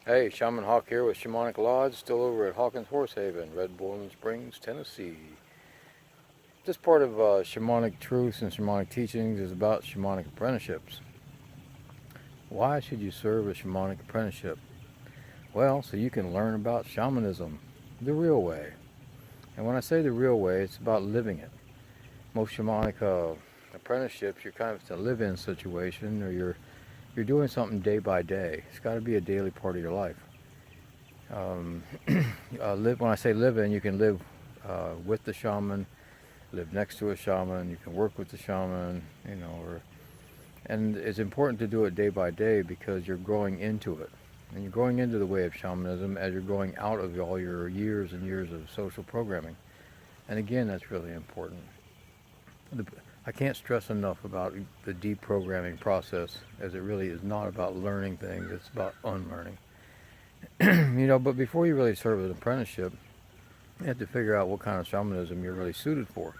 Hey, Shaman Hawk here with Shamanic Lodge, still over at Hawkins Horse Haven, Red Bull Springs, Tennessee. This part of Shamanic Truths and Shamanic Teachings is about Shamanic apprenticeships. Why should you serve a Shamanic apprenticeship? Well, so you can learn about shamanism, the real way. And when I say the real way, it's about living it. Most Shamanic apprenticeships, you're kind of in a live-in situation, or you're doing something day by day. It's got to be a daily part of your life. When I say live in, you can live with the shaman, live next to a shaman, you can work with the shaman, and it's important to do it day by day because you're growing into it. And you're going into the way of shamanism as you're going out of all your years and years of social programming. And again, that's really important. I can't stress enough about the deprogramming process, as it really is not about learning things, it's about unlearning. But before you really serve an apprenticeship, you have to figure out what kind of shamanism you're really suited for.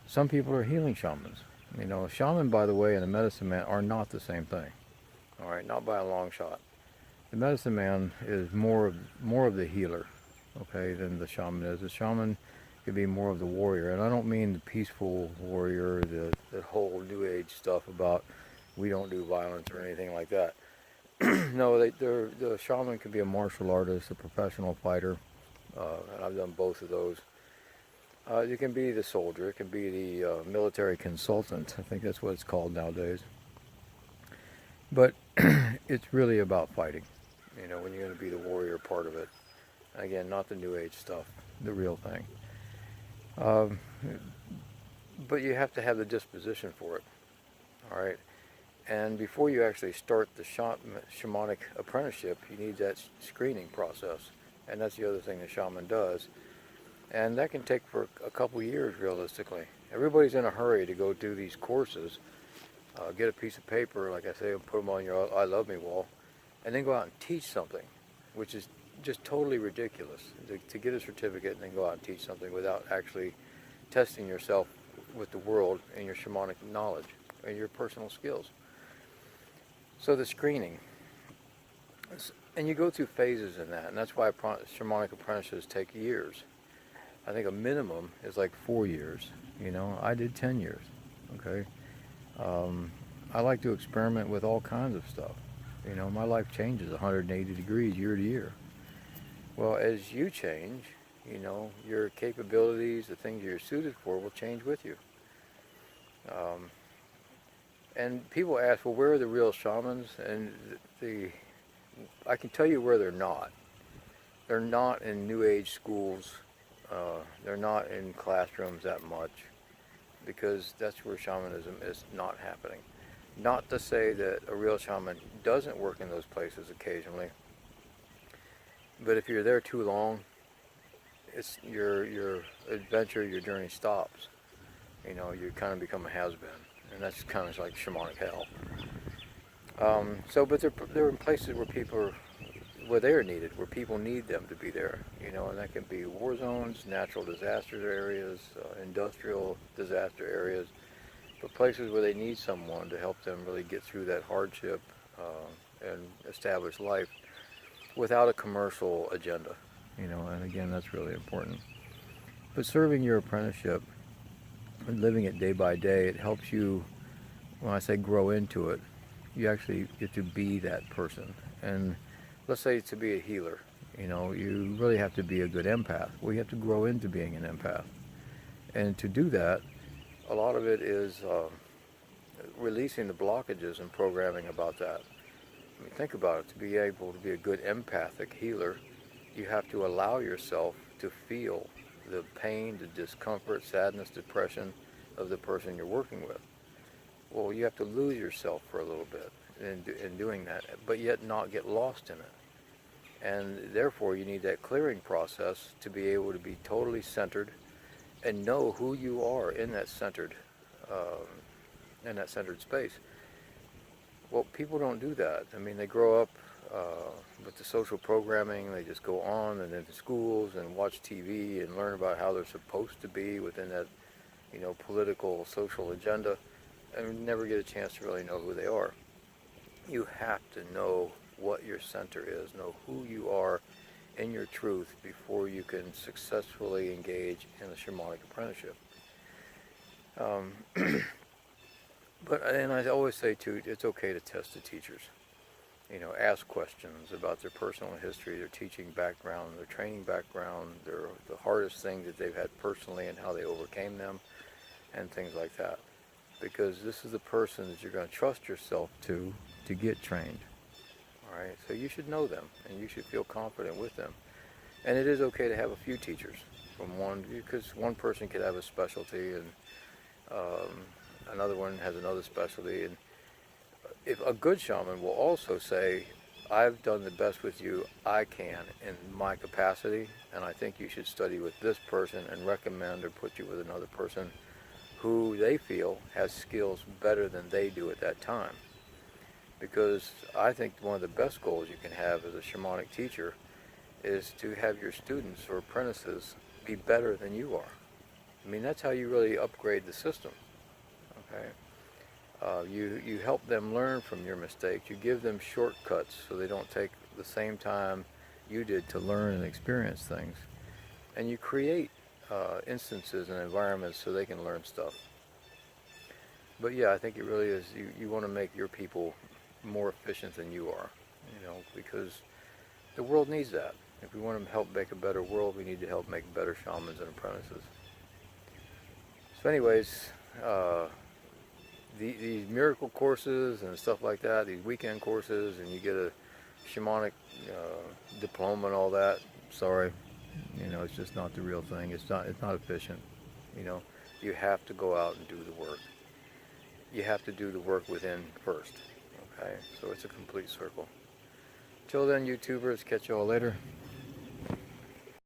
Some people are healing shamans. A shaman, by the way, and a medicine man are not the same thing. All right, not by a long shot. The medicine man is more of the healer, okay, than the shaman is. The shaman could be more of the warrior, and I don't mean the peaceful warrior, the whole New Age stuff about we don't do violence or anything like that. No, the shaman can be a martial artist, a professional fighter, and I've done both of those. You can be the soldier, it can be the military consultant. I think that's what it's called nowadays. But it's really about fighting, when you're going to be the warrior part of it. Again, not the New Age stuff, the real thing. But you have to have the disposition for it, all right? And before you actually start the shamanic apprenticeship, you need that screening process. And that's the other thing the shaman does. And that can take for a couple years, realistically. Everybody's in a hurry to go do these courses, get a piece of paper, like I say, and put them on your I love me wall, and then go out and teach something, which is just totally ridiculous, to get a certificate and then go out and teach something without actually testing yourself with the world and your shamanic knowledge and your personal skills. So the screening, and you go through phases in that, and that's why shamanic apprentices take years. I think a minimum is like 4 years. I did 10 years. Okay. I like to experiment with all kinds of stuff. My life changes 180 degrees year to year. Well, as you change, your capabilities, the things you're suited for, will change with you. And people ask, well, where are the real shamans? And I can tell you where they're not. They're not in New Age schools. They're not in classrooms that much, because that's where shamanism is not happening. Not to say that a real shaman doesn't work in those places occasionally, but if you're there too long, it's your adventure, your journey stops. You kind of become a has-been, and that's kind of like shamanic hell. But they're in places where they are needed, where people need them to be there, and that can be war zones, natural disaster areas, industrial disaster areas, but places where they need someone to help them really get through that hardship and establish life without a commercial agenda, and again, that's really important. But serving your apprenticeship and living it day by day, it helps you, when I say grow into it, you actually get to be that person. And let's say to be a healer, you really have to be a good empath. Well, you have to grow into being an empath. And to do that, a lot of it is releasing the blockages and programming about that. Think about it. To be able to be a good empathic healer, you have to allow yourself to feel the pain, the discomfort, sadness, depression of the person you're working with. Well, you have to lose yourself for a little bit in doing that, but yet not get lost in it. And therefore, you need that clearing process to be able to be totally centered and know who you are in that centered space. Well, people don't do that. They grow up with the social programming. They just go on and into schools and watch TV and learn about how they're supposed to be within that, political, social agenda, and never get a chance to really know who they are. You have to know what your center is, know who you are in your truth before you can successfully engage in a shamanic apprenticeship. And I always say too, it's okay to test the teachers. Ask questions about their personal history, their teaching background, their training background, the hardest things that they've had personally and how they overcame them, and things like that. Because this is the person that you're going to trust yourself to get trained. All right, so you should know them, and you should feel confident with them. And it is okay to have a few teachers because one person could have a specialty, and another one has another specialty. And if a good shaman will also say, I've done the best with you I can in my capacity, and I think you should study with this person and recommend or put you with another person who they feel has skills better than they do at that time. Because I think one of the best goals you can have as a shamanic teacher is to have your students or apprentices be better than you are. I mean, that's how you really upgrade the system. Okay. You help them learn from your mistakes. You give them shortcuts so they don't take the same time you did to learn and experience things. And you create instances and environments so they can learn stuff. But yeah, I think it really is, you want to make your people more efficient than you are, because the world needs that. If we want to help make a better world, we need to help make better shamans and apprentices. So anyways, these miracle courses and stuff like that, these weekend courses, and you get a shamanic diploma and all that, sorry, it's just not the real thing. It's not efficient. You have to go out and do the work. You have to do the work within first. Okay, so it's a complete circle. Till then, YouTubers, catch you all later.